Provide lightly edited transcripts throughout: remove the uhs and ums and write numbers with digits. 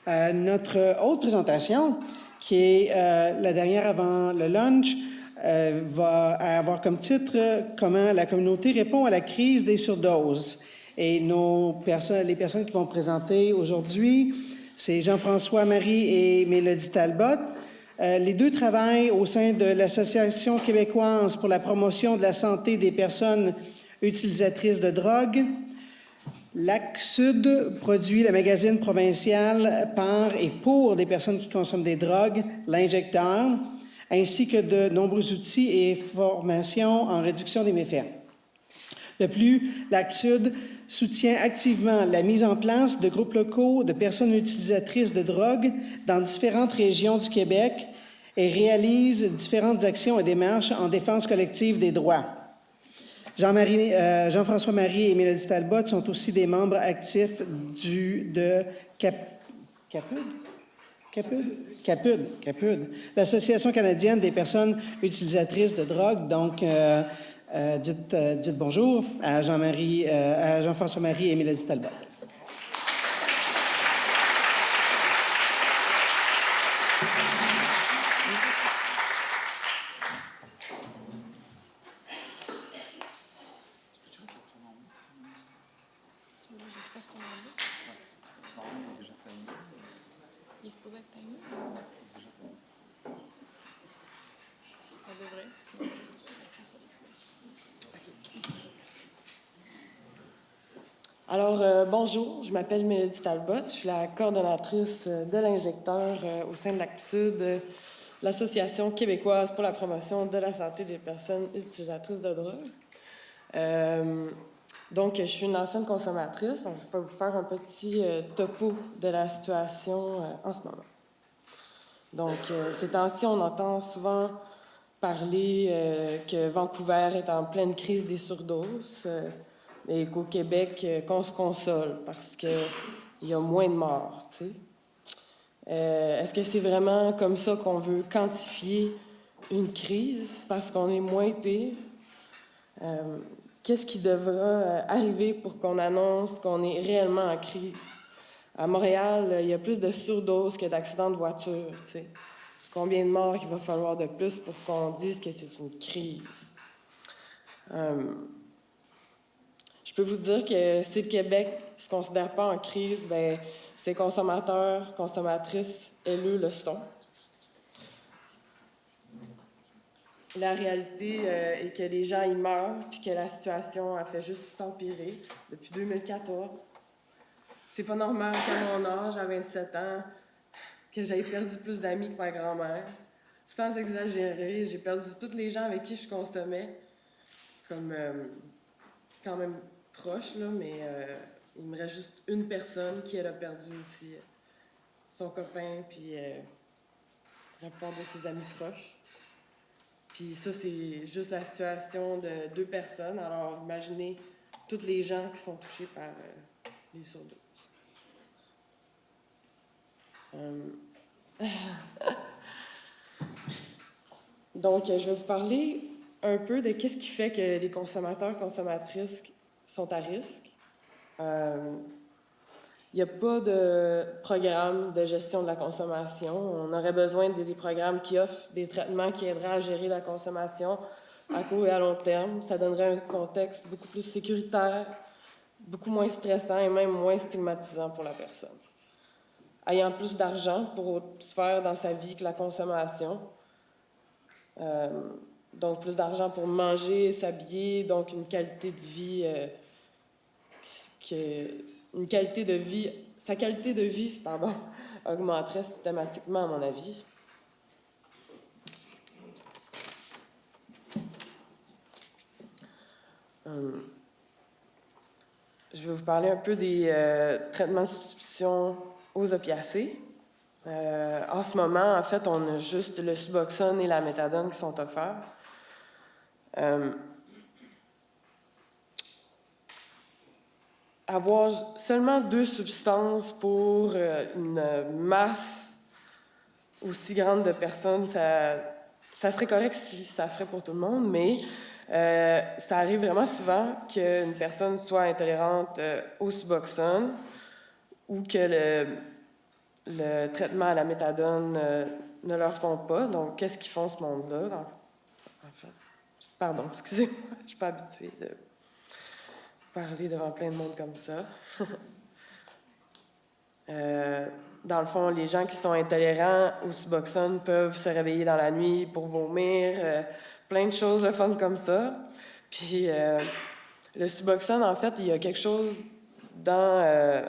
Notre autre présentation, qui est la dernière avant le lunch, va avoir comme titre « Comment la communauté répond à la crise des surdoses ». Et les personnes qui vont présenter aujourd'hui, c'est Jean-François Marie et Mélodie Talbot. Les deux travaillent au sein de l'Association québécoise pour la promotion de la santé des personnes utilisatrices de drogue. Lac-Sud produit le magazine provincial par et pour des personnes qui consomment des drogues, l'Injecteur, ainsi que de nombreux outils et formations en réduction des méfaits. De plus, Lac-Sud soutient activement la mise en place de groupes locaux de personnes utilisatrices de drogue dans différentes régions du Québec et réalise différentes actions et démarches en défense collective des droits. Jean-François Marie et Mélodie Talbot sont aussi des membres actifs de CAPUD, l'Association canadienne des personnes utilisatrices de drogue. Donc, dites bonjour à Jean-François Marie et Mélodie Talbot. Alors, bonjour, je m'appelle Mélodie Talbot, je suis la coordonnatrice de l'Injecteur au sein de Lac-Sud, l'Association québécoise pour la promotion de la santé des personnes utilisatrices de drogue. Donc, je suis une ancienne consommatrice, donc je vais vous faire un petit topo de la situation en ce moment. Donc, ces temps-ci, on entend souvent parler que Vancouver est en pleine crise des surdoses, et qu'au Québec, qu'on se console parce qu'il y a moins de morts, tu sais. Est-ce que c'est vraiment comme ça qu'on veut quantifier une crise parce qu'on est moins pire? Qu'est-ce qui devra arriver pour qu'on annonce qu'on est réellement en crise? À Montréal, il y a plus de surdoses que d'accidents de voiture, tu sais. Combien de morts il va falloir de plus pour qu'on dise que c'est une crise? Je peux vous dire que si le Québec ne se considère pas en crise, bien, ses consommateurs, consommatrices, elles le sont. La réalité est que les gens y meurent puis que la situation a fait juste s'empirer depuis 2014. C'est pas normal qu'à mon âge, à 27 ans, que j'aie perdu plus d'amis que ma grand-mère. Sans exagérer, j'ai perdu tous les gens avec qui je consommais, comme quand même proche, là, mais il me reste juste une personne qui elle a perdu aussi son copain, puis la plupart de ses amis proches. Puis ça, c'est juste la situation de 2 personnes. Alors, imaginez tous les gens qui sont touchés par les surdoses. Donc, je vais vous parler un peu de qu'est-ce qui fait que les consommateurs, consommatrices sont à risque. Il n'y a pas de programme de gestion de la consommation. On aurait besoin des programmes qui offrent des traitements qui aideraient à gérer la consommation à court et à long terme. Ça donnerait un contexte beaucoup plus sécuritaire, beaucoup moins stressant et même moins stigmatisant pour la personne. Ayant plus d'argent pour autre sphère dans sa vie que la consommation, donc plus d'argent pour manger, s'habiller, donc une qualité de vie sa qualité de vie, augmenterait systématiquement, à mon avis. Je vais vous parler un peu des traitements de substitution aux opiacés. En ce moment, en fait, on a juste le Suboxone et la méthadone qui sont offerts. Avoir seulement 2 substances pour une masse aussi grande de personnes, ça serait correct si ça ferait pour tout le monde, mais ça arrive vraiment souvent qu'une personne soit intolérante au Suboxone ou que le traitement à la méthadone ne leur font pas. Donc, qu'est-ce qu'ils font, ce monde-là? En fait, pardon, excusez-moi, je ne suis pas habituée de parler devant plein de monde comme ça. Dans le fond, les gens qui sont intolérants au Suboxone peuvent se réveiller dans la nuit pour vomir, plein de choses de fun comme ça. Puis, le Suboxone, en fait, il y a quelque chose dans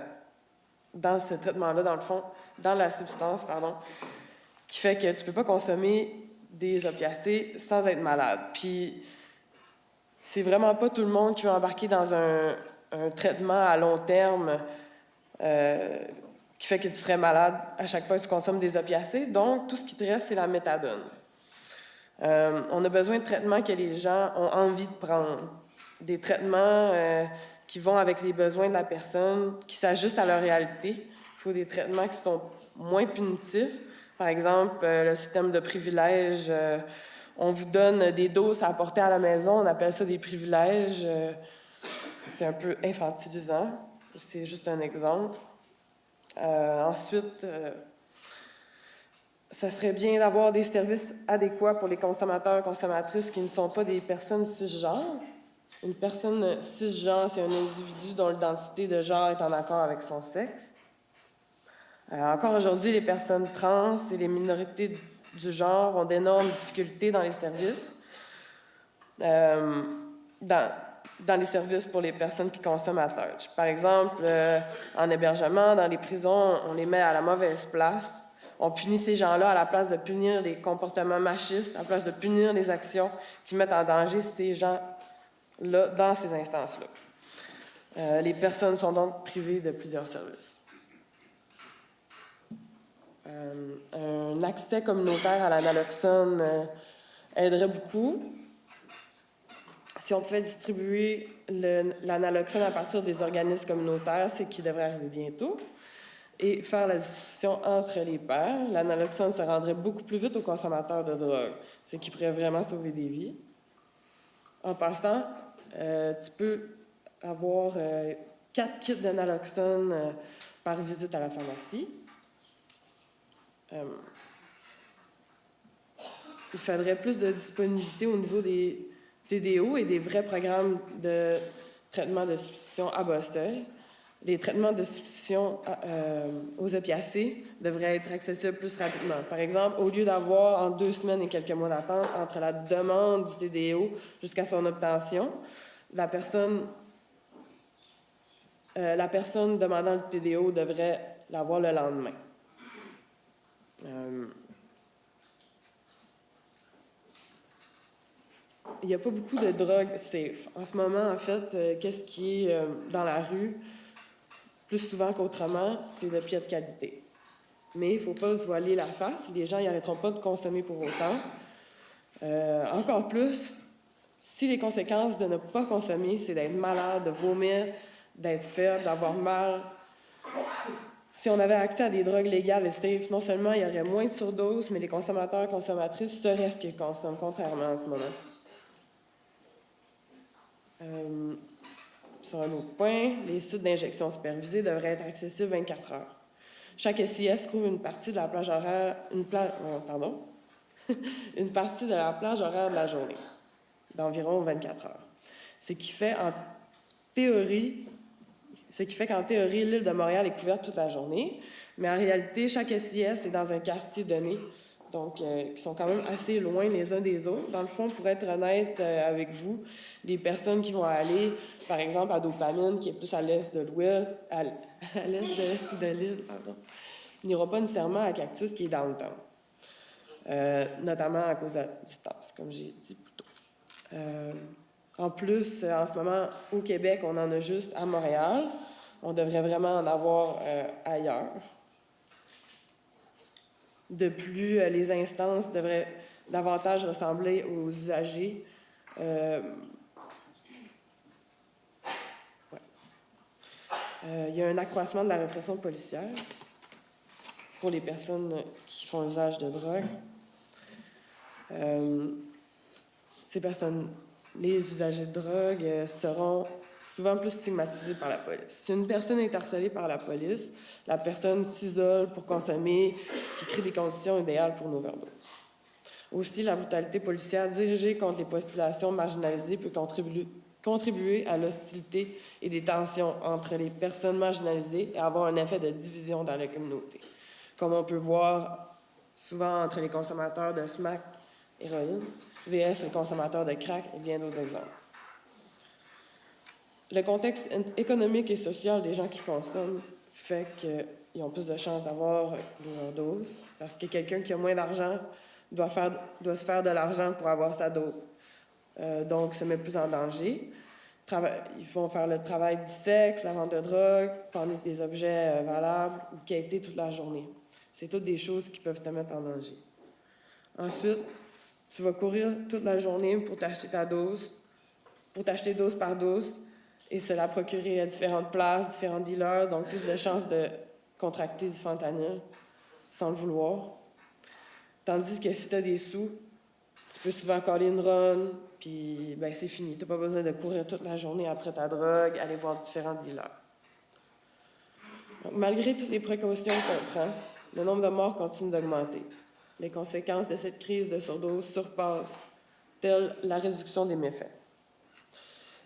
ce traitement-là, dans le fond, dans la substance, pardon, qui fait que tu peux pas consommer des opiacés sans être malade. Puis, c'est vraiment pas tout le monde qui va embarquer dans un traitement à long terme qui fait que tu serais malade à chaque fois que tu consommes des opiacés. Donc, tout ce qui te reste, c'est la méthadone. On a besoin de traitements que les gens ont envie de prendre. Des traitements qui vont avec les besoins de la personne, qui s'ajustent à leur réalité. Il faut des traitements qui sont moins punitifs. Par exemple, le système de privilèges. On vous donne des doses à apporter à la maison, on appelle ça des privilèges. C'est un peu infantilisant. C'est juste un exemple. Ensuite, ça serait bien d'avoir des services adéquats pour les consommateurs et consommatrices qui ne sont pas des personnes cisgenres. Une personne cisgenre, c'est un individu dont l'identité de genre est en accord avec son sexe. Encore aujourd'hui, les personnes trans et les minorités du genre ont d'énormes difficultés dans les services. Dans les services pour les personnes qui consomment at large. Par exemple, en hébergement, dans les prisons, on les met à la mauvaise place. On punit ces gens-là à la place de punir les comportements machistes, à la place de punir les actions qui mettent en danger ces gens-là dans ces instances-là. Les personnes sont donc privées de plusieurs services. Un accès communautaire à la naloxone aiderait beaucoup. Si on pouvait distribuer la naloxone à partir des organismes communautaires, c'est qui devrait arriver bientôt, et faire la distribution entre les pairs, la naloxone se rendrait beaucoup plus vite aux consommateurs de drogue, ce qui pourrait vraiment sauver des vies. En passant, tu peux avoir 4 kits de naloxone par visite à la pharmacie. Il faudrait plus de disponibilité au niveau des TDO et des vrais programmes de traitement de substitution à bas seuil. Les traitements de substitution aux opiacés devraient être accessibles plus rapidement. Par exemple, au lieu d'avoir en 2 semaines et quelques mois d'attente entre la demande du TDO jusqu'à son obtention, la personne demandant le TDO devrait l'avoir le lendemain. Il n'y a pas beaucoup de drogues safe. En ce moment, en fait, qu'est-ce qui est dans la rue, plus souvent qu'autrement, c'est le pied de qualité. Mais il ne faut pas se voiler la face. Les gens n'arrêteront pas de consommer pour autant. Encore plus, si les conséquences de ne pas consommer, c'est d'être malade, de vomir, d'être faible, d'avoir mal. Si on avait accès à des drogues légales et safe, non seulement il y aurait moins de surdoses, mais les consommateurs et consommatrices sauraient ce qu'ils consomment, contrairement à ce moment. Sur un autre point, les sites d'injection supervisée devraient être accessibles 24 heures. Chaque SIS couvre une partie de la plage horaire, une partie de la plage horaire de la journée, d'environ 24 heures. Ce qui fait qu'en théorie, l'île de Montréal est couverte toute la journée, mais en réalité, chaque SIS est dans un quartier donné, donc qui sont quand même assez loin les uns des autres. Dans le fond, pour être honnête avec vous, les personnes qui vont aller, par exemple, à Dopamine, qui est plus à l'est de l'île, n'iront pas nécessairement à Cactus, qui est downtown, notamment à cause de la distance, comme j'ai dit plus tôt. En plus, en ce moment, au Québec, on en a juste à Montréal. On devrait vraiment en avoir ailleurs. De plus, les instances devraient davantage ressembler aux usagers. Il y a un accroissement de la répression policière pour les personnes qui font usage de drogue. Ces personnes, les usagers de drogue, seront souvent plus stigmatisé par la police. Si une personne est harcelée par la police, la personne s'isole pour consommer, ce qui crée des conditions idéales pour une overdose. Aussi, la brutalité policière dirigée contre les populations marginalisées peut contribuer à l'hostilité et des tensions entre les personnes marginalisées et avoir un effet de division dans la communauté, comme on peut voir souvent entre les consommateurs de smack, héroïne, vs les consommateurs de crack et bien d'autres exemples. Le contexte économique et social des gens qui consomment fait qu'ils ont plus de chances d'avoir l'overdose, parce que quelqu'un qui a moins d'argent doit se faire de l'argent pour avoir sa dose. Donc, se met plus en danger. Ils vont faire le travail du sexe, la vente de drogue, prendre des objets valables ou quêter toute la journée. C'est toutes des choses qui peuvent te mettre en danger. Ensuite, tu vas courir toute la journée pour t'acheter ta dose, pour t'acheter dose par dose et se la procurer à différentes places, différents dealers, donc plus de chances de contracter du fentanyl sans le vouloir. Tandis que si tu as des sous, tu peux souvent coller une run, puis ben, c'est fini. Tu n'as pas besoin de courir toute la journée après ta drogue, aller voir différents dealers. Donc, malgré toutes les précautions qu'on prend, le nombre de morts continue d'augmenter. Les conséquences de cette crise de surdose surpassent, telle la réduction des méfaits.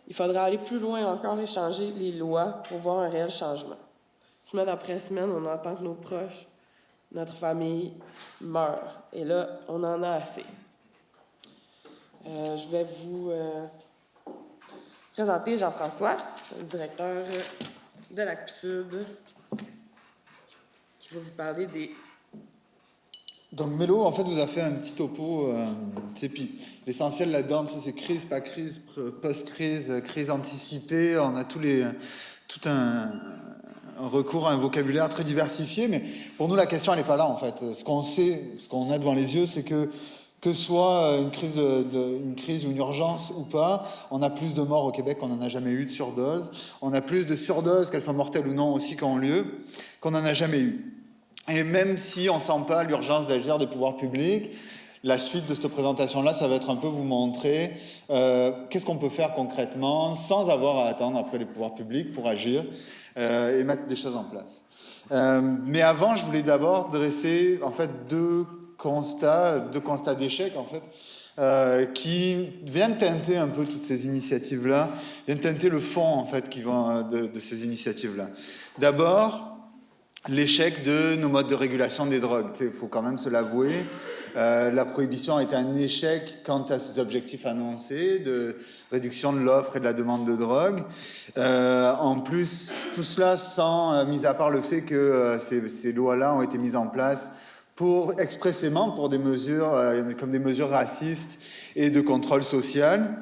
Il faudra aller plus loin encore et changer les lois pour voir un réel changement. Semaine après semaine, on entend que nos proches, notre famille meurt. Et là, on en a assez. Je vais vous présenter Jean-François, directeur de l'ACP-Sud, qui va vous parler des... Donc Mélo, en fait, vous a fait un petit topo. Puis l'essentiel là-dedans, c'est crise, pas crise, post-crise, crise anticipée. On a tout un recours à un vocabulaire très diversifié. Mais pour nous, la question, elle n'est pas là, en fait. Ce qu'on sait, ce qu'on a devant les yeux, c'est que soit une crise ou une urgence ou pas, on a plus de morts au Québec qu'on n'en a jamais eu de surdose. On a plus de surdoses, qu'elles soient mortelles ou non, aussi qui ont lieu, qu'on n'en a jamais eu. Et même si on ne sent pas l'urgence d'agir des pouvoirs publics, la suite de cette présentation-là, ça va être un peu vous montrer qu'est-ce qu'on peut faire concrètement sans avoir à attendre après les pouvoirs publics pour agir et mettre des choses en place. Mais avant, je voulais d'abord dresser en fait deux constats d'échec en fait, qui viennent teinter un peu toutes ces initiatives-là, viennent teinter le fond en fait de ces initiatives-là. D'abord, l'échec de nos modes de régulation des drogues. Il faut quand même se l'avouer. La prohibition est un échec quant à ses objectifs annoncés de réduction de l'offre et de la demande de drogue. En plus, tout cela sans, mis à part le fait que ces lois-là ont été mises en place expressément pour des mesures comme des mesures racistes et de contrôle social.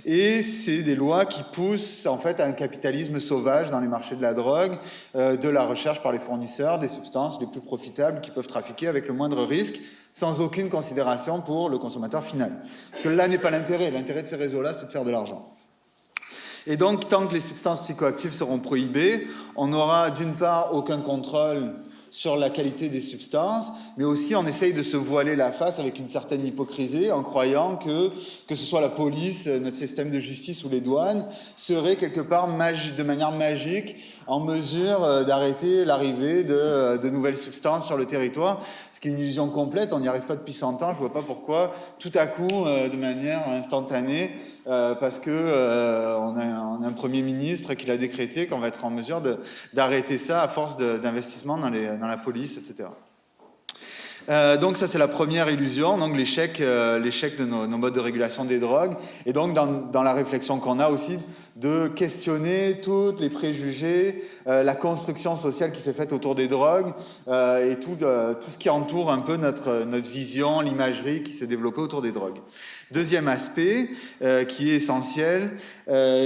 Et c'est des lois qui poussent en fait à un capitalisme sauvage dans les marchés de la drogue, de la recherche par les fournisseurs des substances les plus profitables qui peuvent trafiquer avec le moindre risque, sans aucune considération pour le consommateur final. Parce que là n'est pas l'intérêt. L'intérêt de ces réseaux-là, c'est de faire de l'argent. Et donc, tant que les substances psychoactives seront prohibées, on n'aura d'une part aucun contrôle sur la qualité des substances, mais aussi on essaye de se voiler la face avec une certaine hypocrisie en croyant que ce soit la police, notre système de justice ou les douanes, seraient quelque part de manière magique en mesure d'arrêter l'arrivée de nouvelles substances sur le territoire, ce qui est une illusion complète. On n'y arrive pas depuis 100 ans, je ne vois pas pourquoi, tout à coup, de manière instantanée, parce que on a un Premier ministre qui l'a décrété qu'on va être en mesure d'arrêter ça à force d'investissement dans la police, etc. Donc ça, c'est la première illusion, donc l'échec de nos modes de régulation des drogues, et donc dans la réflexion qu'on a aussi de questionner tous les préjugés, la construction sociale qui s'est faite autour des drogues, et tout ce qui entoure un peu notre vision, l'imagerie qui s'est développée autour des drogues. Deuxième aspect qui est essentiel,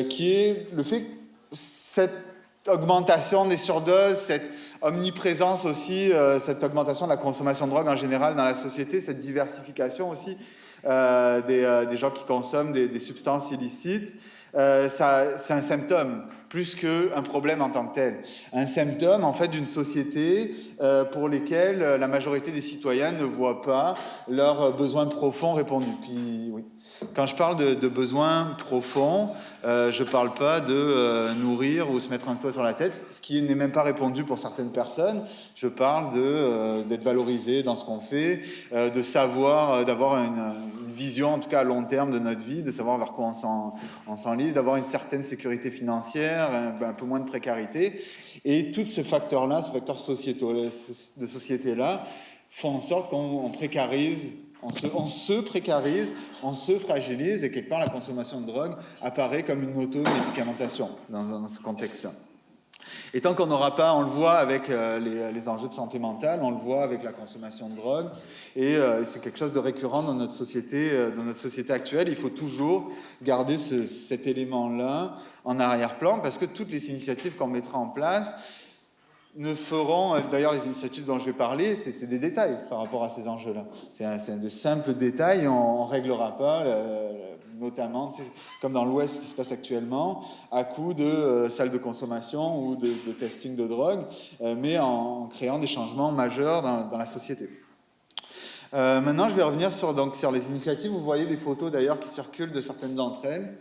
qui est le fait que cette augmentation des surdoses, cette omniprésence aussi, cette augmentation de la consommation de drogue en général dans la société, cette diversification aussi, des gens qui consomment des substances illicites, c'est un symptôme plus qu'un problème en tant que tel. Un symptôme, en fait, d'une société pour lesquelles la majorité des citoyens ne voient pas leurs besoins profonds répondus. Puis, oui. Quand je parle de besoins profonds, je ne parle pas de nourrir ou se mettre un toit sur la tête, ce qui n'est même pas répondu pour certaines personnes. Je parle d'être valorisé dans ce qu'on fait, de savoir, d'avoir une vision, en tout cas à long terme de notre vie, de savoir vers quoi on s'enlise, d'avoir une certaine sécurité financière, un peu moins de précarité. Et tous ces facteurs-là, ces facteurs sociétaux, de société-là, font en sorte qu'on précarise, on se précarise, on se fragilise, et quelque part la consommation de drogue apparaît comme une auto-médicamentation dans ce contexte-là. Et tant qu'on n'aura pas, on le voit avec les enjeux de santé mentale, on le voit avec la consommation de drogue, et c'est quelque chose de récurrent dans notre société actuelle. Il faut toujours garder cet élément-là en arrière-plan, parce que toutes les initiatives qu'on mettra en place ne feront, d'ailleurs les initiatives dont je vais parler, c'est des détails par rapport à ces enjeux-là. C'est des simples détails, et on ne réglera pas, notamment, comme dans l'Ouest, ce qui se passe actuellement, à coup de salles de consommation ou de testing de drogue, mais en créant des changements majeurs dans la société. Maintenant, je vais revenir sur les initiatives. Vous voyez des photos d'ailleurs qui circulent de certaines d'entre elles.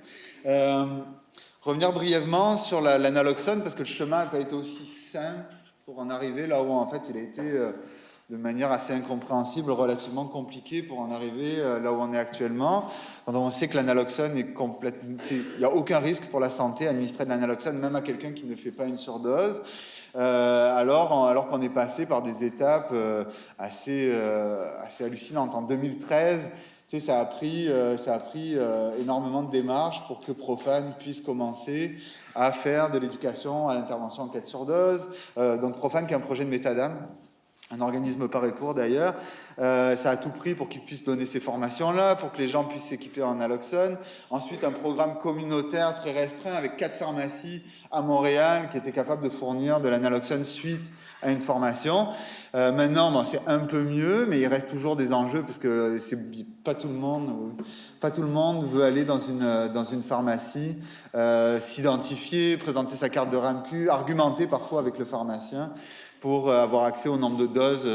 Revenir brièvement sur l'analoxone, parce que le chemin n'a pas été aussi simple pour en arriver là où en fait il a été de manière assez incompréhensible, relativement compliqué pour en arriver là où on est actuellement. Quand on sait que l'analoxone est complètement... Il n'y a aucun risque pour la santé à administrer de l'analoxone, même à quelqu'un qui ne fait pas une surdose. Alors qu'on est passé par des étapes assez hallucinantes. En 2013, ça a pris énormément de démarches pour que Profane puisse commencer à faire de l'éducation à l'intervention en cas de surdose. Donc Profane, qui est un projet de Métadame, un organisme par et pour d'ailleurs, ça a tout pris pour qu'il puisse donner ces formations-là, pour que les gens puissent s'équiper en naloxone. Ensuite, un programme communautaire très restreint avec 4 pharmacies à Montréal qui étaient capables de fournir de la naloxone suite à une formation. Maintenant, c'est un peu mieux, mais il reste toujours des enjeux parce que pas tout le monde veut aller dans une pharmacie, s'identifier, présenter sa carte de RAMQ, argumenter parfois avec le pharmacien pour avoir accès au nombre de doses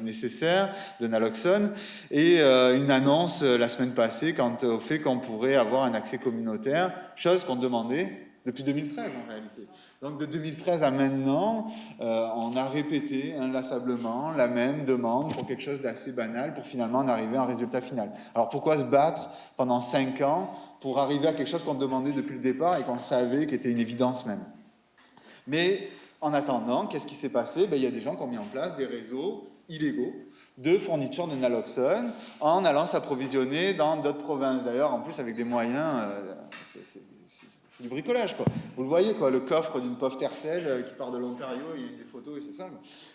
nécessaires de naloxone, et une annonce la semaine passée quant au fait qu'on pourrait avoir un accès communautaire, chose qu'on demandait depuis 2013 en réalité. Donc de 2013 à maintenant, on a répété inlassablement la même demande pour quelque chose d'assez banal pour finalement en arriver à un résultat final. Alors pourquoi se battre pendant 5 ans pour arriver à quelque chose qu'on demandait depuis le départ et qu'on savait qui était une évidence même? Mais en attendant, qu'est-ce qui s'est passé? Il y a des gens qui ont mis en place des réseaux illégaux de fourniture de naloxone en allant s'approvisionner dans d'autres provinces. D'ailleurs, en plus, avec des moyens, c'est du bricolage, quoi. Vous le voyez, quoi, le coffre d'une pauvre Tercel qui part de l'Ontario, il y a des photos et c'est ça.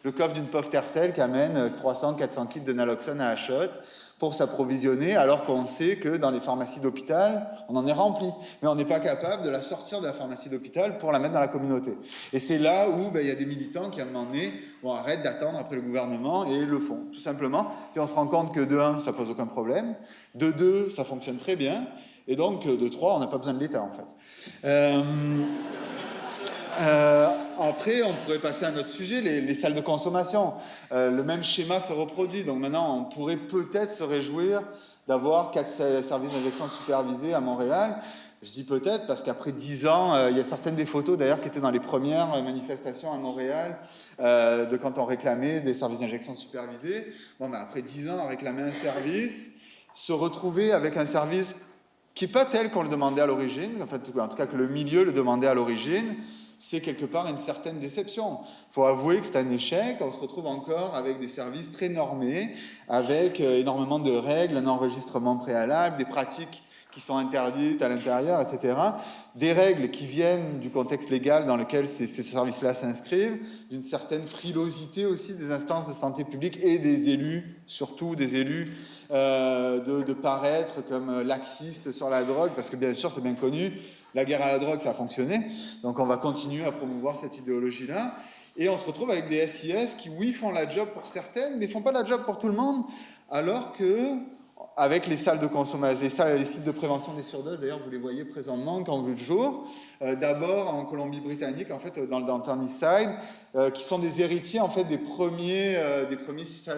Le coffre d'une pauvre Tercel qui amène 300-400 kits de naloxone à Achot pour s'approvisionner, alors qu'on sait que dans les pharmacies d'hôpital, on en est rempli. Mais on n'est pas capable de la sortir de la pharmacie d'hôpital pour la mettre dans la communauté. Et c'est là où il y a des militants qui, à un moment donné, arrêtent d'attendre après le gouvernement et le font, tout simplement. Puis on se rend compte que de 1, ça pose aucun problème. De 2, ça fonctionne très bien. Et donc, de 3, on n'a pas besoin de l'État, en fait. Après, on pourrait passer à un autre sujet, les salles de consommation. Le même schéma se reproduit. Donc maintenant, on pourrait peut-être se réjouir d'avoir 4 services d'injection supervisés à Montréal. Je dis peut-être parce qu'après 10 ans, il y a certaines des photos d'ailleurs qui étaient dans les premières manifestations à Montréal de quand on réclamait des services d'injection supervisés. Bon, mais après 10 ans, à réclamer un service, se retrouver avec un service qui n'est pas tel qu'on le demandait à l'origine, en tout cas que le milieu le demandait à l'origine, c'est quelque part une certaine déception. Il faut avouer que c'est un échec, on se retrouve encore avec des services très normés, avec énormément de règles, un enregistrement préalable, des pratiques qui sont interdites à l'intérieur, etc. Des règles qui viennent du contexte légal dans lequel ces services-là s'inscrivent, d'une certaine frilosité aussi des instances de santé publique et des élus, surtout des élus, de paraître comme laxistes sur la drogue, parce que bien sûr, c'est bien connu, la guerre à la drogue, ça a fonctionné, donc on va continuer à promouvoir cette idéologie-là. Et on se retrouve avec des SIS qui, oui, font la job pour certaines, mais ne font pas la job pour tout le monde, alors que avec les salles de consommation, les sites de prévention des surdoses, d'ailleurs vous les voyez présentement quand vous le jour. D'abord en Colombie-Britannique, en fait dans le Downtown East Side, qui sont des héritiers en fait des premiers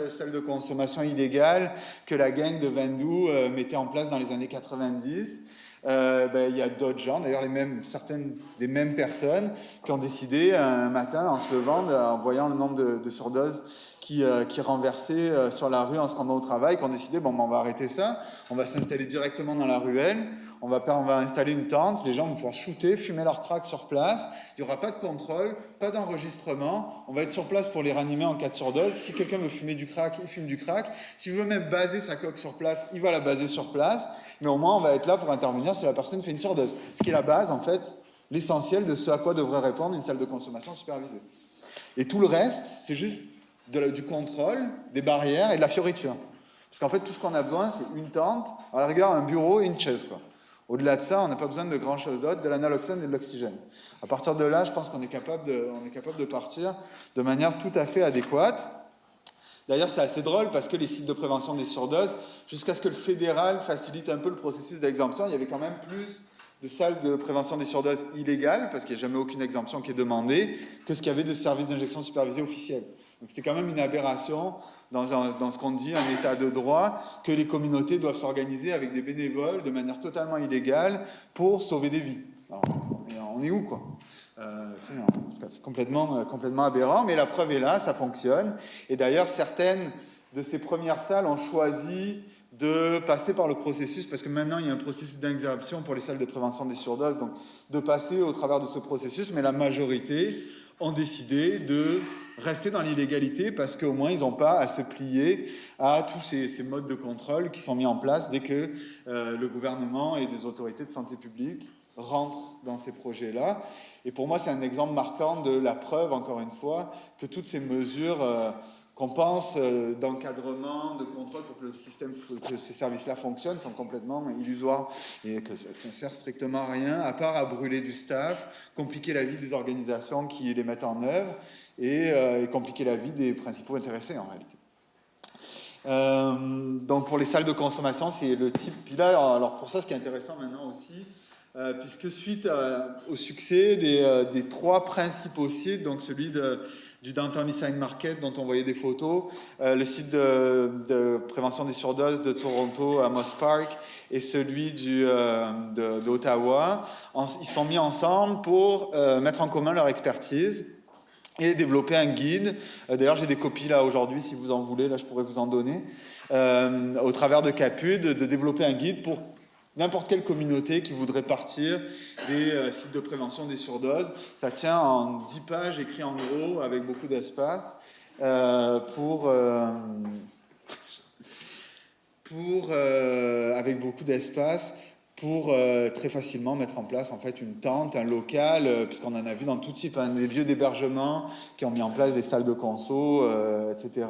salles de consommation illégales que la gang de Vendoux mettait en place dans les années 90. Il y a d'autres gens, d'ailleurs certaines des mêmes personnes, qui ont décidé un matin en se levant, en voyant le nombre de surdoses qui renversaient sur la rue en se rendant au travail, qui ont décidé on va arrêter ça, on va s'installer directement dans la ruelle, on va installer une tente, les gens vont pouvoir shooter, fumer leur crack sur place, il n'y aura pas de contrôle, pas d'enregistrement, on va être sur place pour les ranimer en cas de surdose. Si quelqu'un veut fumer du crack, il fume du crack. S'il veut même baser sa coque sur place, il va la baser sur place, mais au moins on va être là pour intervenir si la personne fait une surdose. Ce qui est la base, en fait, l'essentiel de ce à quoi devrait répondre une salle de consommation supervisée. Et tout le reste, c'est juste du contrôle, des barrières et de la fioriture. Parce qu'en fait, tout ce qu'on a besoin, c'est une tente, à la rigueur, un bureau et une chaise, quoi. Au-delà de ça, on n'a pas besoin de grand-chose d'autre, de l'analoxone et de l'oxygène. À partir de là, je pense qu'on est capable de partir de manière tout à fait adéquate. D'ailleurs, c'est assez drôle parce que les sites de prévention des surdoses, jusqu'à ce que le fédéral facilite un peu le processus d'exemption, il y avait quand même plus de salles de prévention des surdoses illégales, parce qu'il n'y a jamais aucune exemption qui est demandée, que ce qu'il y avait de services d'injection supervisés officiels. Donc c'était quand même une aberration dans ce qu'on dit un état de droit, que les communautés doivent s'organiser avec des bénévoles de manière totalement illégale pour sauver des vies. Alors, on est où, quoi? En tout cas, c'est complètement aberrant, mais la preuve est là, ça fonctionne. Et d'ailleurs, certaines de ces premières salles ont choisi de passer par le processus, parce que maintenant il y a un processus d'exemption pour les salles de prévention des surdoses, donc de passer au travers de ce processus, mais la majorité ont décidé de rester dans l'illégalité parce qu'au moins ils n'ont pas à se plier à tous ces modes de contrôle qui sont mis en place dès que le gouvernement et des autorités de santé publique rentrent dans ces projets-là. Et pour moi, c'est un exemple marquant de la preuve, encore une fois, que toutes ces mesures qu'on pense d'encadrement, de contrôle pour que le système, que ces services-là fonctionnent, sont complètement illusoires et que ça ne sert strictement à rien, à part à brûler du staff, compliquer la vie des organisations qui les mettent en œuvre et compliquer la vie des principaux intéressés en réalité. Donc pour les salles de consommation, c'est le type. Puis là, alors pour ça, ce qui est intéressant maintenant aussi, puisque suite au succès des trois principaux sites, donc celui du Downtown East Side Market dont on voyait des photos, le site de prévention des surdoses de Toronto à Moss Park et celui d'Ottawa, ils sont mis ensemble pour mettre en commun leur expertise et développer un guide. D'ailleurs, j'ai des copies là aujourd'hui, si vous en voulez, là je pourrais vous en donner, au travers de CAPUD, de développer un guide pour n'importe quelle communauté qui voudrait partir des sites de prévention des surdoses. Ça tient en 10 pages, écrit en gros, avec beaucoup d'espace, avec beaucoup d'espace pour très facilement mettre en place en fait une tente, un local, puisqu'on en a vu dans tout type, des lieux d'hébergement qui ont mis en place des salles de conso, etc.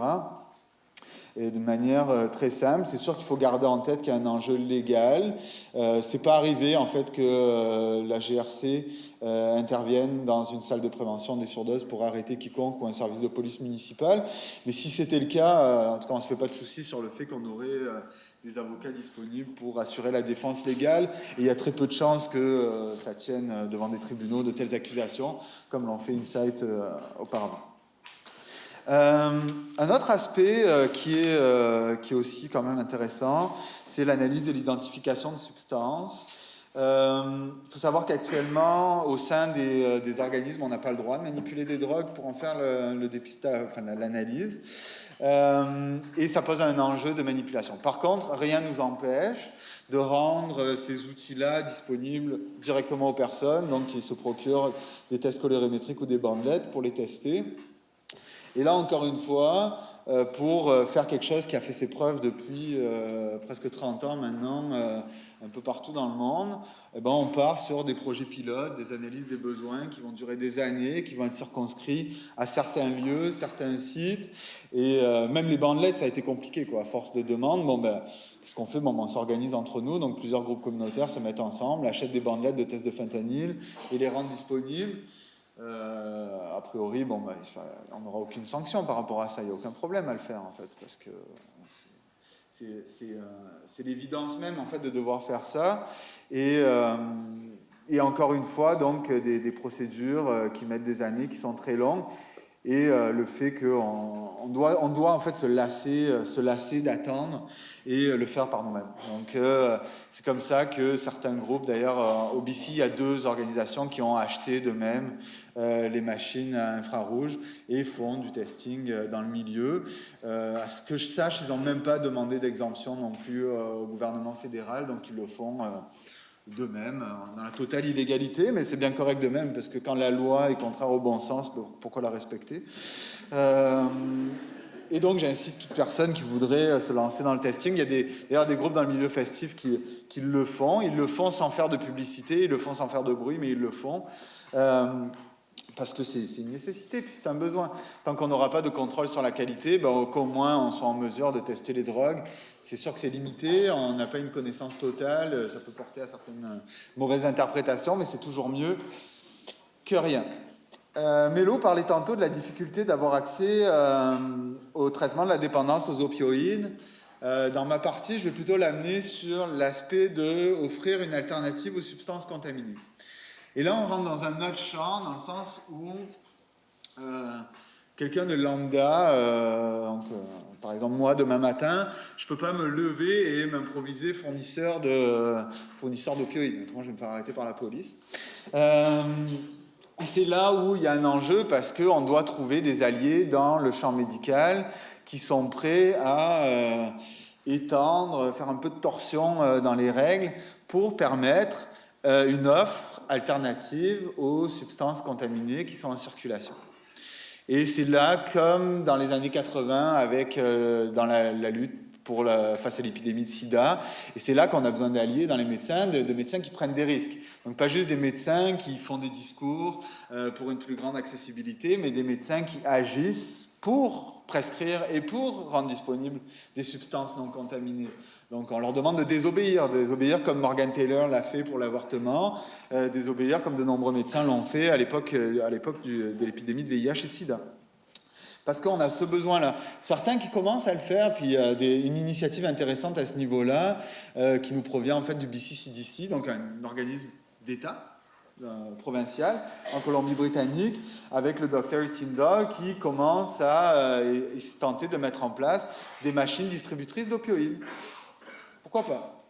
Et de manière très simple. C'est sûr qu'il faut garder en tête qu'il y a un enjeu légal. C'est pas arrivé en fait que la GRC intervienne dans une salle de prévention des surdoses pour arrêter quiconque ou un service de police municipal. Mais si c'était le cas, en tout cas, on ne se fait pas de soucis sur le fait qu'on aurait des avocats disponibles pour assurer la défense légale. Et il y a très peu de chances que ça tienne devant des tribunaux de telles accusations, comme l'ont fait Insight auparavant. Un autre aspect qui est aussi quand même intéressant, c'est l'analyse et l'identification de substances. Il faut savoir qu'actuellement, au sein des organismes, on n'a pas le droit de manipuler des drogues pour en faire le dépistage, enfin l'analyse. Et ça pose un enjeu de manipulation. Par contre, rien ne nous empêche de rendre ces outils-là disponibles directement aux personnes, donc qui se procurent des tests colorimétriques ou des bandelettes pour les tester. Et là, encore une fois, pour faire quelque chose qui a fait ses preuves depuis presque 30 ans maintenant, un peu partout dans le monde, on part sur des projets pilotes, des analyses des besoins qui vont durer des années, qui vont être circonscrits à certains lieux, certains sites. Et même les bandelettes, ça a été compliqué, quoi, à force de demandes. Qu'est-ce qu'on fait? On s'organise entre nous, donc plusieurs groupes communautaires se mettent ensemble, achètent des bandelettes de tests de fentanyl et les rendent disponibles. A priori, on n'aura aucune sanction par rapport à ça, il n'y a aucun problème à le faire en fait, parce que c'est l'évidence même en fait de devoir faire ça. Et encore une fois, donc des procédures qui mettent des années, qui sont très longues. Et le fait qu'on doit en fait se lasser d'attendre et le faire par nous-mêmes. Donc c'est comme ça que certains groupes, d'ailleurs au BC, il y a 2 organisations qui ont acheté d'eux-mêmes les machines à infrarouge et font du testing dans le milieu. À ce que je sache, ils n'ont même pas demandé d'exemption non plus au gouvernement fédéral, donc ils le font d'eux-mêmes, dans la totale illégalité, mais c'est bien correct de même, parce que quand la loi est contraire au bon sens, pourquoi la respecter? Et donc j'incite toute personne qui voudrait se lancer dans le testing. Il y a d'ailleurs des groupes dans le milieu festif qui le font. Ils le font sans faire de publicité, ils le font sans faire de bruit, mais ils le font. Parce que c'est une nécessité, puis c'est un besoin. Tant qu'on n'aura pas de contrôle sur la qualité, qu'au moins on soit en mesure de tester les drogues. C'est sûr que c'est limité, on n'a pas une connaissance totale, ça peut porter à certaines mauvaises interprétations, mais c'est toujours mieux que rien. Mélo parlait tantôt de la difficulté d'avoir accès au traitement de la dépendance aux opioïdes. Dans ma partie, je vais plutôt l'amener sur l'aspect d'offrir une alternative aux substances contaminées. Et là, on rentre dans un autre champ, dans le sens où quelqu'un de lambda, par exemple moi, demain matin, je ne peux pas me lever et m'improviser fournisseur d'opioïdes. Autrement, je vais me faire arrêter par la police. C'est là où il y a un enjeu, parce qu'on doit trouver des alliés dans le champ médical qui sont prêts à étendre, faire un peu de torsion dans les règles pour permettre une offre alternative aux substances contaminées qui sont en circulation. Et c'est là, comme dans les années 80, dans la lutte face à l'épidémie de sida, et c'est là qu'on a besoin d'alliés dans les médecins, de médecins qui prennent des risques. Donc pas juste des médecins qui font des discours pour une plus grande accessibilité, mais des médecins qui agissent pour prescrire et pour rendre disponibles des substances non contaminées. Donc on leur demande de désobéir comme Morgan Taylor l'a fait pour l'avortement, désobéir comme de nombreux médecins l'ont fait à l'époque de l'épidémie de VIH et de sida. Parce qu'on a ce besoin-là. Certains qui commencent à le faire, puis il y a une initiative intéressante à ce niveau-là, qui nous provient en fait du BC-CDC, donc un organisme d'État provincial en Colombie-Britannique, avec le Dr. Tyndall qui commence à tenter de mettre en place des machines distributrices d'opioïdes. Pourquoi pas?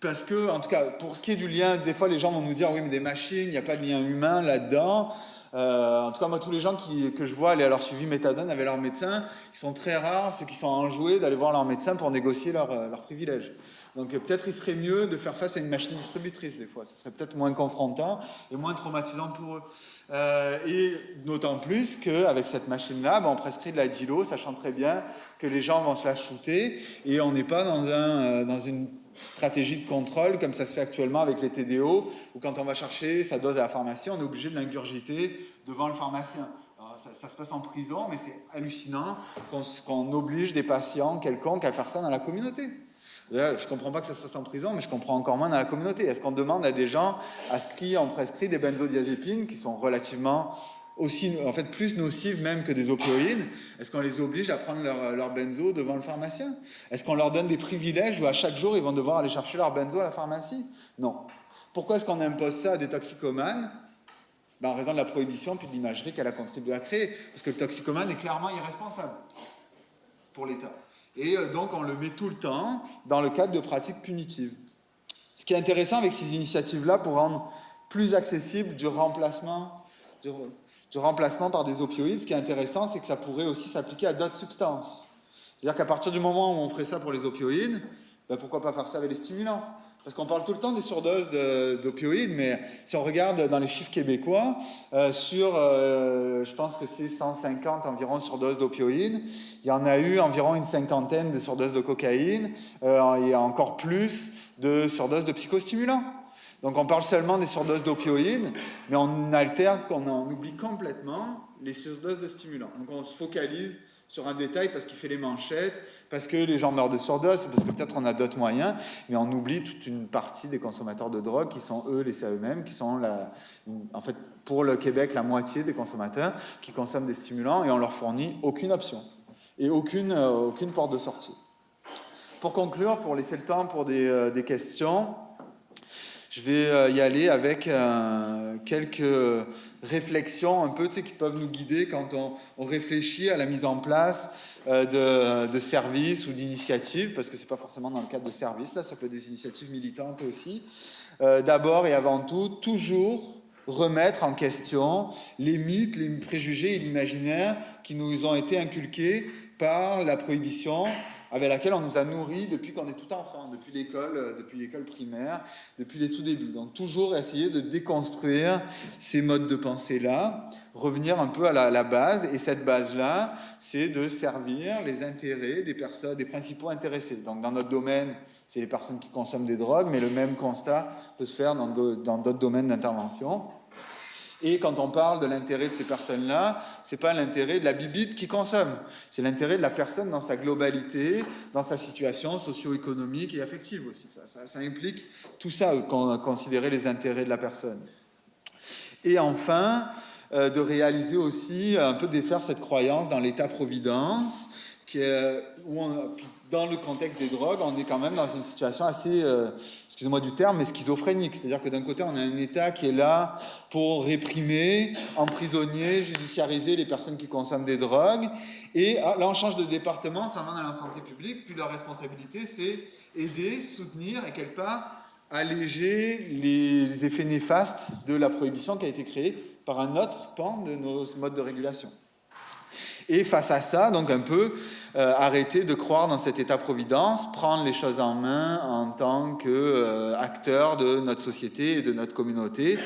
Parce que, en tout cas, pour ce qui est du lien, des fois les gens vont nous dire oui, mais des machines, il n'y a pas de lien humain là-dedans. En tout cas, moi, tous les gens que je vois aller à leur suivi méthadone avec leur médecin, ils sont très rares, ceux qui sont enjoués d'aller voir leur médecin pour négocier leurs privilèges. Donc peut-être il serait mieux de faire face à une machine distributrice des fois. Ce serait peut-être moins confrontant et moins traumatisant pour eux. Et d'autant plus qu'avec cette machine-là, on prescrit de la dilo, sachant très bien que les gens vont se la shooter et on n'est pas dans une stratégie de contrôle comme ça se fait actuellement avec les TDO, où quand on va chercher sa dose à la pharmacie, on est obligé de l'ingurgiter devant le pharmacien. Alors, ça se passe en prison, mais c'est hallucinant qu'on oblige des patients quelconques à faire ça dans la communauté. Là, je ne comprends pas que ça se fasse en prison, mais je comprends encore moins dans la communauté. Est-ce qu'on demande à des gens à ce qu'on prescrit des benzodiazépines qui sont relativement aussi, en fait, plus nocives même que des opioïdes? Est-ce qu'on les oblige à prendre leur benzo devant le pharmacien? Est-ce qu'on leur donne des privilèges où à chaque jour ils vont devoir aller chercher leur benzo à la pharmacie? Non. Pourquoi est-ce qu'on impose ça à des toxicomanes? En raison de la prohibition puis de l'imagerie qu'elle a contribué à créer. Parce que le toxicomane est clairement irresponsable pour l'État. Et donc on le met tout le temps dans le cadre de pratiques punitives. Ce qui est intéressant avec ces initiatives-là pour rendre plus accessible du remplacement par des opioïdes, ce qui est intéressant, c'est que ça pourrait aussi s'appliquer à d'autres substances. C'est-à-dire qu'à partir du moment où on ferait ça pour les opioïdes, pourquoi pas faire ça avec les stimulants? Parce qu'on parle tout le temps des surdoses d'opioïdes, mais si on regarde dans les chiffres québécois, je pense que c'est 150 environ surdoses d'opioïdes, il y en a eu environ une cinquantaine de surdoses de cocaïne, et encore plus de surdoses de psychostimulants. Donc on parle seulement des surdoses d'opioïdes, mais on oublie complètement les surdoses de stimulants. Donc on se focalise sur un détail parce qu'il fait les manchettes, parce que les gens meurent de surdose, parce que peut-être on a d'autres moyens, mais on oublie toute une partie des consommateurs de drogue qui sont eux laissés à eux-mêmes, qui sont en fait pour le Québec la moitié des consommateurs qui consomment des stimulants et on leur fournit aucune option et aucune porte de sortie. pour conclure, pour laisser le temps pour des questions, je vais y aller avec quelques réflexions un peu, tu sais, qui peuvent nous guider quand on réfléchit à la mise en place de services ou d'initiatives, parce que c'est pas forcément dans le cadre de services, là, ça peut être des initiatives militantes aussi. D'abord et avant tout, toujours remettre en question les mythes, les préjugés et l'imaginaire qui nous ont été inculqués par la prohibition, avec laquelle on nous a nourris depuis qu'on est tout enfant, depuis l'école primaire, depuis les tout débuts. Donc toujours essayer de déconstruire ces modes de pensée-là, revenir un peu à la base, et cette base-là, c'est de servir les intérêts des personnes, des principaux intéressés. Donc dans notre domaine, c'est les personnes qui consomment des drogues, mais le même constat peut se faire dans d'autres domaines d'intervention. Et quand on parle de l'intérêt de ces personnes-là, c'est pas l'intérêt de la bibite qui consomme, c'est l'intérêt de la personne dans sa globalité, dans sa situation socio-économique et affective aussi. Ça implique tout ça, considérer les intérêts de la personne. Et enfin, de réaliser aussi, un peu défaire cette croyance dans l'État-providence, dans le contexte des drogues, on est quand même dans une situation assez, excusez-moi du terme, mais schizophrénique. C'est-à-dire que d'un côté, on a un État qui est là pour réprimer, emprisonner, judiciariser les personnes qui consomment des drogues. Et là, on change de département, ça va dans la santé publique, puis leur responsabilité, c'est aider, soutenir et quelque part alléger les effets néfastes de la prohibition qui a été créée par un autre pan de nos modes de régulation. Et face à ça, donc un peu arrêter de croire dans cet État-providence, prendre les choses en main en tant qu'acteur de notre société et de notre communauté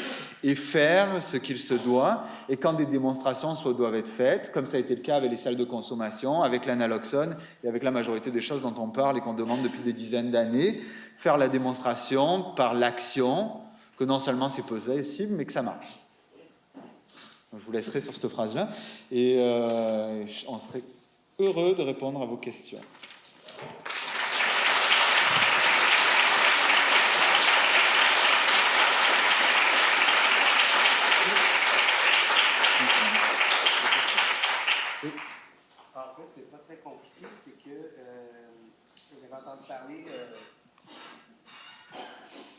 et faire ce qu'il se doit. Et quand des démonstrations doivent être faites, comme ça a été le cas avec les salles de consommation, avec l'analoxone et avec la majorité des choses dont on parle et qu'on demande depuis des dizaines d'années, faire la démonstration par l'action que non seulement c'est possible, mais que ça marche. Je vous laisserai sur cette phrase-là et on serait heureux de répondre à vos questions. En fait, c'est pas très compliqué, c'est que j'avais entendu parler.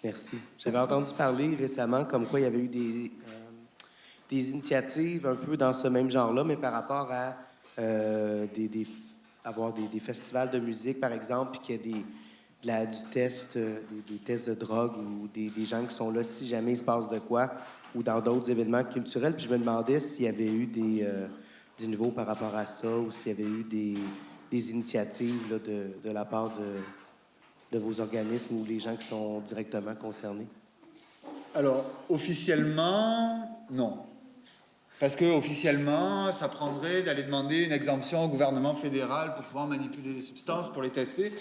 Merci. J'avais entendu parler récemment comme quoi il y avait eu des initiatives un peu dans ce même genre-là, mais par rapport à avoir des festivals de musique, par exemple, puis qu'il y a du test, des tests de drogue ou des gens qui sont là si jamais il se passe de quoi, ou dans d'autres événements culturels. Puis je me demandais s'il y avait eu du nouveau par rapport à ça, ou s'il y avait eu des initiatives là, de la part de vos organismes ou les gens qui sont directement concernés. Alors, officiellement, non. Parce qu'officiellement, ça prendrait d'aller demander une exemption au gouvernement fédéral pour pouvoir manipuler les substances, pour les tester.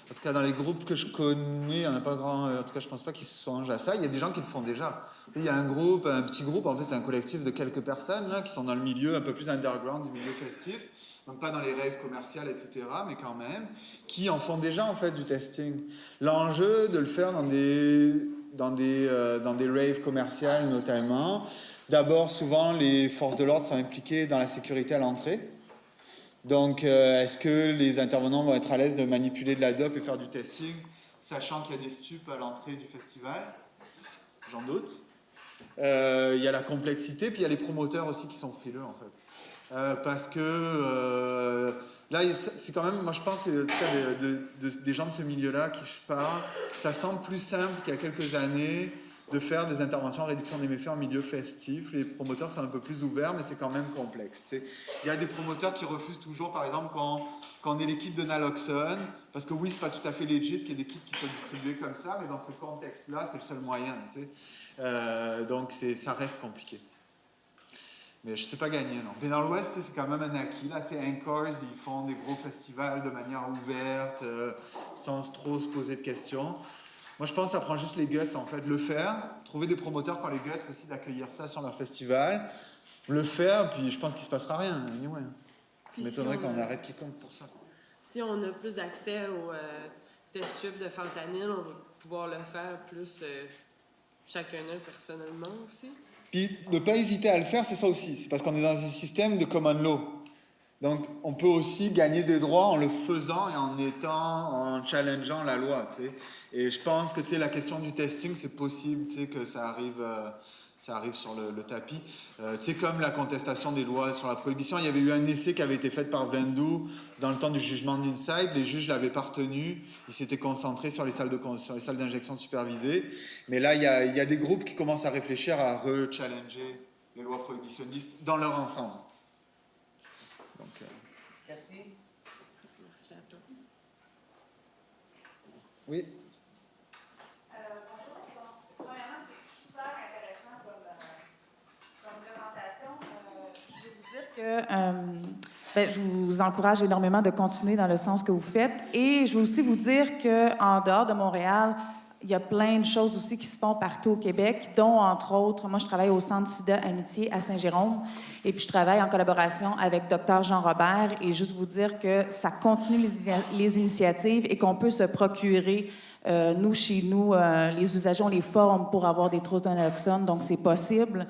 En tout cas, dans les groupes que je connais, il n'y en a pas grand... En tout cas, je ne pense pas qu'ils se songent à ça. Il y a des gens qui le font déjà. Il y a un petit groupe, en fait, c'est un collectif de quelques personnes là, qui sont dans le milieu un peu plus underground, du milieu festif. Donc pas dans les raves commerciales, etc., mais quand même, qui en font déjà, en fait, du testing. L'enjeu de le faire dans des raves commerciales, notamment... D'abord, souvent, les forces de l'ordre sont impliquées dans la sécurité à l'entrée. Donc, est-ce que les intervenants vont être à l'aise de manipuler de la dope et faire du testing, sachant qu'il y a des stupes à l'entrée du festival? J'en doute. Il y a la complexité, puis il y a les promoteurs aussi qui sont frileux, en fait. Parce que là, c'est quand même, moi je pense, en tout cas des gens de ce milieu-là qui je parle, ça semble plus simple qu'il y a quelques années de faire des interventions en réduction des méfaits en milieu festif. Les promoteurs sont un peu plus ouverts, mais c'est quand même complexe. T'sais. Il y a des promoteurs qui refusent toujours, par exemple, quand on ait les kits de naloxone, parce que oui, c'est pas tout à fait legit qu'il y ait des kits qui soient distribués comme ça, mais dans ce contexte-là, c'est le seul moyen. Donc ça reste compliqué. Mais je ne sais pas gagner, non. Mais dans l'Ouest, c'est quand même un acquis. Là, Anchors, ils font des gros festivals de manière ouverte, sans trop se poser de questions. Moi, je pense que ça prend juste les guts, en fait. Le faire, trouver des promoteurs qui ont les guts aussi d'accueillir ça sur leur festival. Le faire, puis je pense qu'il ne se passera rien. Anyway. Il m'étonnerait qu'on arrête quiconque pour ça. Si on a plus d'accès aux test tubes de fentanyl, on va pouvoir le faire plus chacun personnellement aussi. Puis, ne pas hésiter à le faire, c'est ça aussi. C'est parce qu'on est dans un système de common law. Donc, on peut aussi gagner des droits en le faisant et en challengeant la loi, tu sais. Et je pense que, tu sais, la question du testing, c'est possible, tu sais, que ça arrive sur le tapis. Tu sais, comme la contestation des lois sur la prohibition, il y avait eu un essai qui avait été fait par Vendoux dans le temps du jugement d'Inside. Les juges ne l'avaient pas retenu. Ils s'étaient concentrés sur les salles d'injection supervisées. Mais là, il y a des groupes qui commencent à réfléchir à re-challenger les lois prohibitionnistes dans leur ensemble. Donc, Merci. Merci à toi. oui. Bonjour. Bon, premièrement, c'est super intéressant comme présentation. Je vais vous dire que je vous encourage énormément de continuer dans le sens que vous faites. Et je veux aussi vous dire qu'en dehors de Montréal, il y a plein de choses aussi qui se font partout au Québec, dont, entre autres, moi, je travaille au Centre Sida Amitié à Saint-Jérôme. Et puis, je travaille en collaboration avec Dr Jean Robert. Et juste vous dire que ça continue les initiatives et qu'on peut se procurer, nous, chez nous, les usagers ont les formes pour avoir des trousses de naloxone. Donc, c'est possible.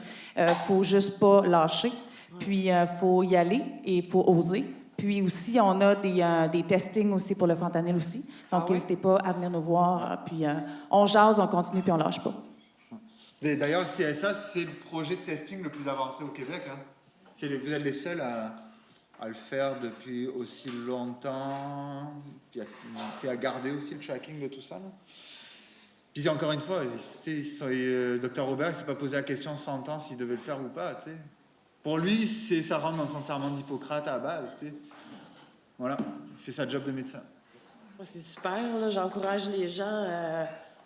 Faut juste pas lâcher. Puis, faut y aller et il faut oser. Puis aussi, on a des testings aussi pour le fentanyl aussi. Donc, n'hésitez pas à venir nous voir. Puis, on jase, on continue, puis on lâche pas. D'ailleurs, le CSA, c'est le projet de testing le plus avancé au Québec. Hein. Vous êtes les seuls à le faire depuis aussi longtemps, puis à garder aussi le tracking de tout ça. Là. Puis encore une fois, Dr Robert ne s'est pas posé la question 100 ans s'il devait le faire ou pas. T'sais. Pour lui, ça rentre dans son serment d'Hippocrate à la base. T'sais. Voilà, il fait sa job de médecin. C'est super, là. J'encourage les gens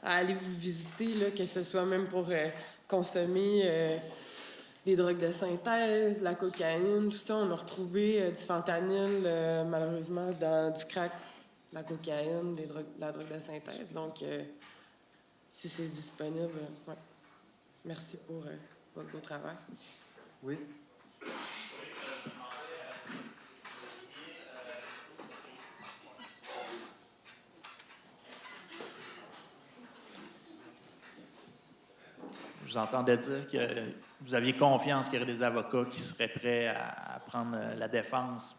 à aller vous visiter, là, que ce soit même pour consommer des drogues de synthèse, de la cocaïne, tout ça. On a retrouvé du fentanyl, malheureusement, dans du crack, de la cocaïne, de la drogue de synthèse. Donc, si c'est disponible, ouais. Merci pour votre beau travail. Oui. Je vous entendais dire que vous aviez confiance qu'il y aurait des avocats qui seraient prêts à prendre la défense.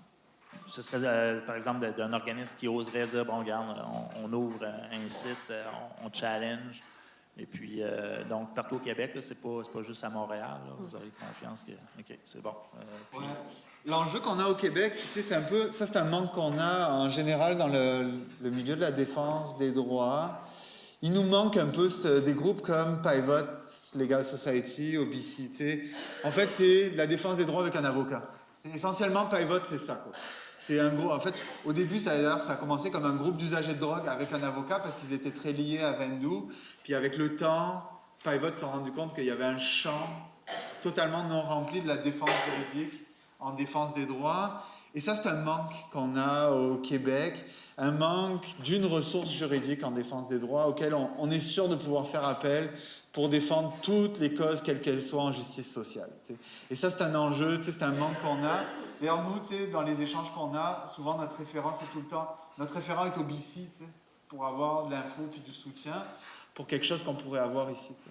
Ce serait, par exemple, d'un organisme qui oserait dire, bon, regarde, on ouvre un site, on challenge. Et puis, donc, partout au Québec, c'est pas juste à Montréal. Là, vous aurez confiance que, OK, c'est bon. Ouais. L'enjeu qu'on a au Québec, tu sais, c'est un peu, ça c'est un manque qu'on a en général dans le milieu de la défense des droits. Il nous manque un peu des groupes comme Pivot, Legal Society, OBC. En fait, c'est la défense des droits avec un avocat. Essentiellement, Pivot, c'est ça. Quoi. C'est un gros. En fait, au début, ça a commencé comme un groupe d'usagers de drogue avec un avocat parce qu'ils étaient très liés à Vendoux. Puis avec le temps, Pivot s'est rendu compte qu'il y avait un champ totalement non rempli de la défense juridique en défense des droits. Et ça, c'est un manque qu'on a au Québec, un manque d'une ressource juridique en défense des droits auquel on est sûr de pouvoir faire appel pour défendre toutes les causes, quelles qu'elles soient, en justice sociale. T'sais. Et ça, c'est un enjeu, c'est un manque qu'on a. D'ailleurs, nous, dans les échanges qu'on a, souvent notre référent, c'est tout le temps, notre référent est au BC, pour avoir de l'info puis du soutien, pour quelque chose qu'on pourrait avoir ici. T'sais.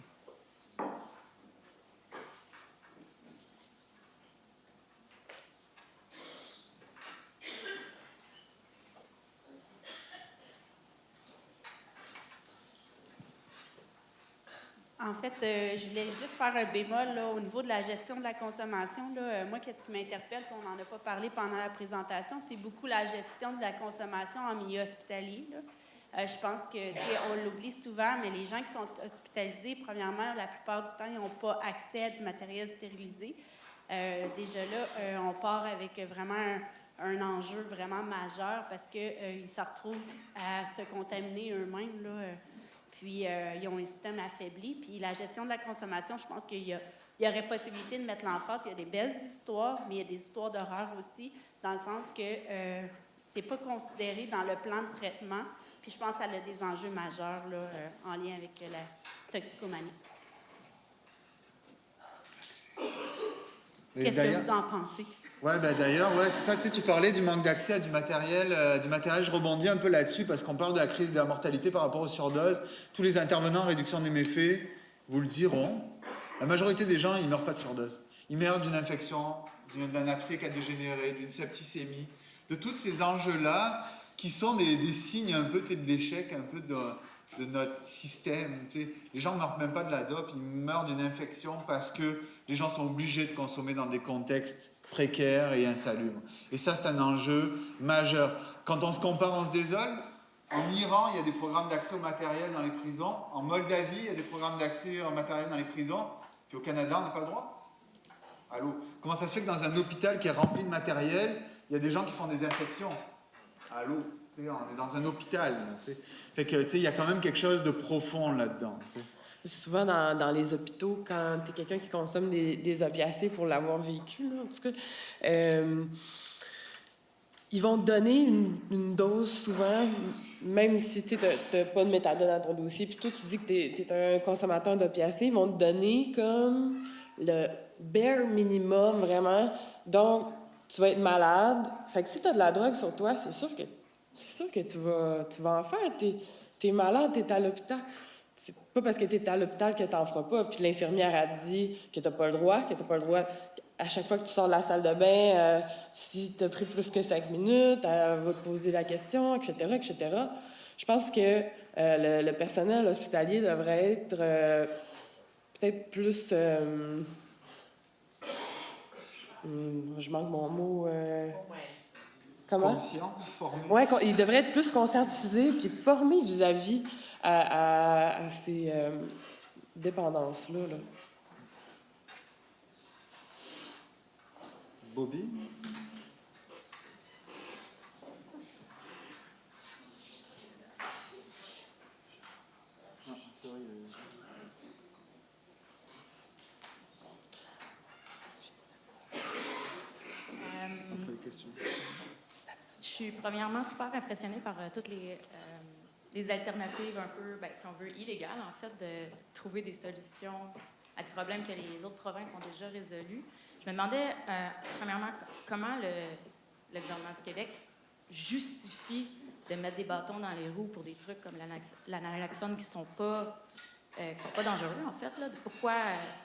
En fait, je voulais juste faire un bémol là, au niveau de la gestion de la consommation. Là, moi, qu'est-ce qui m'interpelle, puis on n'en a pas parlé pendant la présentation, c'est beaucoup la gestion de la consommation en milieu hospitalier. Là. Je pense que, on l'oublie souvent, mais les gens qui sont hospitalisés, premièrement, la plupart du temps, ils n'ont pas accès à du matériel stérilisé. Déjà là, on part avec vraiment un enjeu vraiment majeur parce qu'ils se retrouvent à se contaminer eux-mêmes, là. Puis, ils ont un système affaibli. Puis, la gestion de la consommation, je pense qu'il y aurait possibilité de mettre l'emphase. Il y a des belles histoires, mais il y a des histoires d'horreur aussi, dans le sens que c'est pas considéré dans le plan de traitement. Puis, je pense que ça a des enjeux majeurs là, en lien avec la toxicomanie. Qu'est-ce que vous en pensez? Ouais, d'ailleurs, c'est ça, tu parlais du manque d'accès à du matériel. Je rebondis un peu là-dessus parce qu'on parle de la crise de la mortalité par rapport aux surdoses. Tous les intervenants en réduction des méfaits vous le diront. La majorité des gens, ils ne meurent pas de surdose. Ils meurent d'une infection d'un abcès qui a dégénéré, d'une septicémie, de tous ces enjeux-là qui sont des signes un peu de l'échec, un peu de notre système. Tu sais. Les gens ne meurent même pas de la dope, ils meurent d'une infection parce que les gens sont obligés de consommer dans des contextes précaires et insalubres. Et ça, c'est un enjeu majeur. Quand on se compare, on se désole. En Iran, il y a des programmes d'accès au matériel dans les prisons. En Moldavie, il y a des programmes d'accès au matériel dans les prisons. Puis au Canada, on n'a pas le droit. Allô? Comment ça se fait que dans un hôpital qui est rempli de matériel, il y a des gens qui font des infections? Allô? On est dans un hôpital. Fait que, tu sais, il y a quand même quelque chose de profond là-dedans. Tu sais. Souvent, dans les hôpitaux, quand tu es quelqu'un qui consomme des opiacés pour l'avoir vécu, là, en tout cas, ils vont te donner une dose souvent, même si tu n'as pas de méthadone dans ton dossier, puis toi, tu dis que tu es un consommateur d'opiacés, ils vont te donner comme le bare minimum, vraiment. Donc, tu vas être malade. Fait que si tu as de la drogue sur toi, c'est sûr que tu vas en faire. Tu es malade, tu es à l'hôpital. C'est pas parce que tu es à l'hôpital que tu n'en feras pas. Puis l'infirmière a dit que tu n'as pas le droit, à chaque fois que tu sors de la salle de bain, si tu as pris plus que 5 minutes, elle va te poser la question, etc., etc. Je pense que le personnel hospitalier devrait être peut-être plus... je manque mon mot... Comment? Conscient, formé. Oui, il devrait être plus conscientisé puis formé vis-à-vis à ces dépendances-là. Là. Bobby? Non, c'est vrai, après les questions. Je suis premièrement super impressionnée par toutes les alternatives un peu, si on veut, illégales, en fait, de trouver des solutions à des problèmes que les autres provinces ont déjà résolus. Je me demandais, premièrement, comment le gouvernement du Québec justifie de mettre des bâtons dans les roues pour des trucs comme la naloxone qui ne sont pas dangereux, en fait. Là.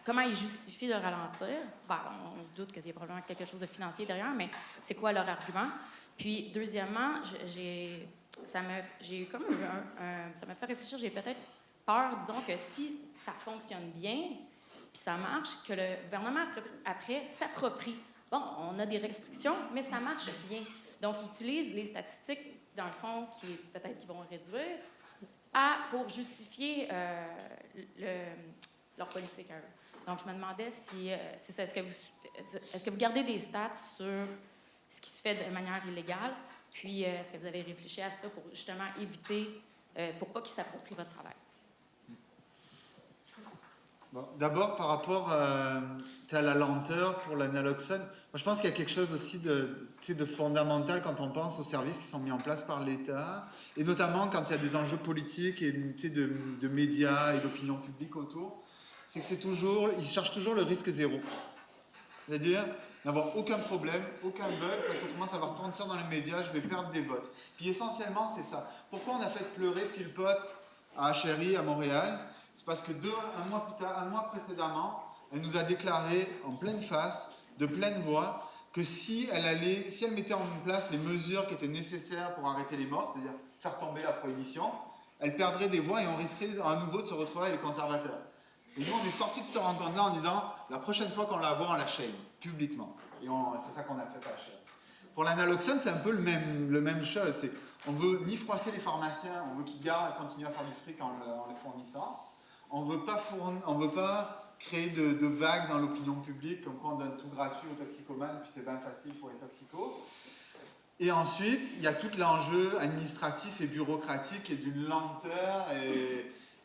Comment ils justifient de ralentir? On se doute qu'il y a probablement quelque chose de financier derrière, mais c'est quoi leur argument? Puis, deuxièmement, ça m'a fait réfléchir, j'ai peut-être peur, disons, que si ça fonctionne bien, puis ça marche, que le gouvernement, après s'approprie. Bon, on a des restrictions, mais ça marche bien. Donc, ils utilisent les statistiques, dans le fond, peut-être qu'ils vont réduire, pour justifier leur politique à eux. Donc, je me demandais si c'est ça, est-ce que vous gardez des stats sur ce qui se fait de manière illégale, puis est-ce que vous avez réfléchi à ça pour justement éviter, pour pas qu'ils s'approprient votre travail? Bon, d'abord, par rapport à la lenteur pour la naloxone, moi, je pense qu'il y a quelque chose aussi de fondamental quand on pense aux services qui sont mis en place par l'État, et notamment quand il y a des enjeux politiques et de médias et d'opinion publique autour, c'est que ils cherchent toujours le risque zéro. C'est-à-dire n'avoir aucun problème, aucun bug, parce qu'autrement ça va retentir dans les médias, je vais perdre des votes. Puis essentiellement, c'est ça. Pourquoi on a fait pleurer Philpott à HRI, à Montréal? C'est parce que un mois précédemment, elle nous a déclaré en pleine face, de pleine voix, que si elle mettait en place les mesures qui étaient nécessaires pour arrêter les morts, c'est-à-dire faire tomber la prohibition, elle perdrait des voix et on risquerait à nouveau de se retrouver avec les conservateurs. Et nous, on est sortis de cette rencontre-là en disant, la prochaine fois qu'on la voit, on la shame, publiquement. Et c'est ça qu'on a fait à HRI. Pour l'analoxone, c'est un peu le même chose. On veut ni froisser les pharmaciens, on veut qu'ils continuent à faire du fric en les fournissant. On veut pas créer de vagues dans l'opinion publique, comme quoi on donne tout gratuit aux toxicomanes, puis c'est bien facile pour les toxicos. Et ensuite, il y a tout l'enjeu administratif et bureaucratique et d'une lenteur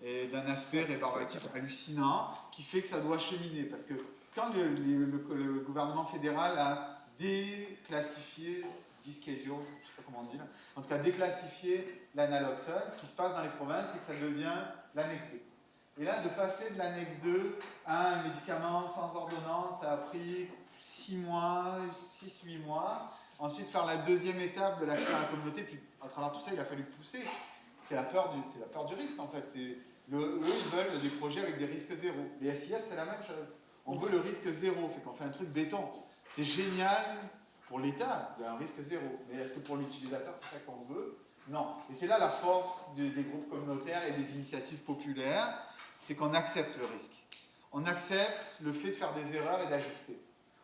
et d'un aspect rébarbatif hallucinant qui fait que ça doit cheminer. Parce que quand le gouvernement fédéral a déclassifié, deschedule, je ne sais pas comment on dit, en tout cas déclassifié l'analoxone, ce qui se passe dans les provinces, c'est que ça devient l'annexe 2. Et là, de passer de l'annexe 2 à un médicament sans ordonnance, ça a pris 6-8 mois. Ensuite, faire la deuxième étape de l'accès à la communauté, puis à travers tout ça, il a fallu pousser. C'est la peur du risque, en fait. Eux, ils veulent des projets avec des risques zéro. Les SIS, c'est la même chose. On veut le risque zéro, fait qu'on fait un truc béton. C'est génial pour l'État, il y a un risque zéro. Mais est-ce que pour l'utilisateur, c'est ça qu'on veut? Non. Et c'est là la force des groupes communautaires et des initiatives populaires, c'est qu'on accepte le risque. On accepte le fait de faire des erreurs et d'ajuster.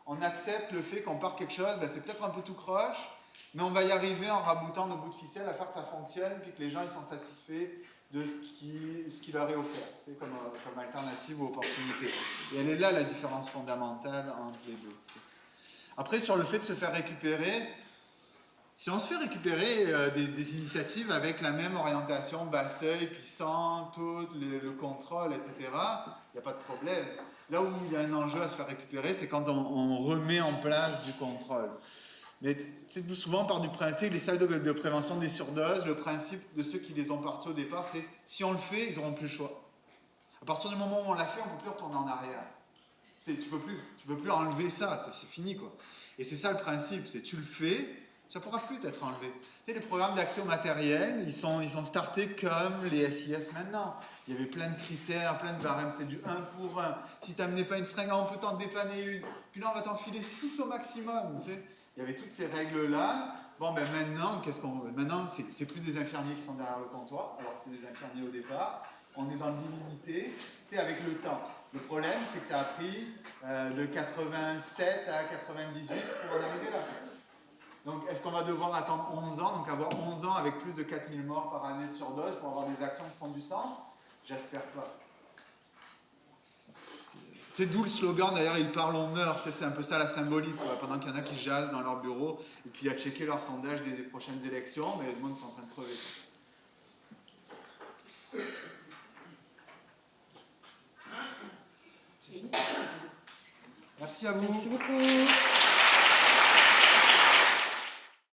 On accepte le fait qu'on part quelque chose, ben c'est peut-être un peu tout croche, mais on va y arriver en raboutant nos bouts de ficelle à faire que ça fonctionne, puis que les gens ils sont satisfaits de ce qui leur est offert, comme alternative ou opportunité. Et elle est là la différence fondamentale entre les deux. Après, sur le fait de se faire récupérer, si on se fait récupérer des initiatives avec la même orientation bas seuil, puis sans tout le contrôle, etc., il n'y a pas de problème. Là où il y a un enjeu à se faire récupérer, c'est quand on remet en place du contrôle. Mais souvent, par du principe, les salles de prévention des surdoses, le principe de ceux qui les ont partis au départ, c'est si on le fait, ils n'auront plus le choix. À partir du moment où on l'a fait, on ne peut plus retourner en arrière. Tu peux plus enlever ça, c'est fini, quoi. Et c'est ça le principe, c'est tu le fais, ça ne pourra plus être enlevé. Tu sais, les programmes d'accès au matériel, ils sont startés comme les SIS maintenant. Il y avait plein de critères, plein de barèmes, c'est du 1 pour 1. Si tu n'amenais pas une seringue, on peut t'en dépanner une. Puis là, on va t'enfiler 6 au maximum. Tu sais. Il y avait toutes ces règles-là. Bon, ben maintenant, maintenant, c'est plus des infirmiers qui sont derrière le comptoir, alors que c'est des infirmiers au départ. On est dans le limité, tu sais, avec le temps. Le problème, c'est que ça a pris de 87 à 98 pour en arriver là. Donc, est-ce qu'on va devoir attendre 11 ans, donc avoir 11 ans avec plus de 4000 morts par année de surdose pour avoir des actions qui font du sens? J'espère pas. C'est d'où le slogan, d'ailleurs, ils parlent, on meurt. C'est un peu ça la symbolique, quoi. Pendant qu'il y en a qui jasent dans leur bureau et puis à checker leur sondage des prochaines élections, mais les gens sont en train de crever. Merci à vous. Merci beaucoup.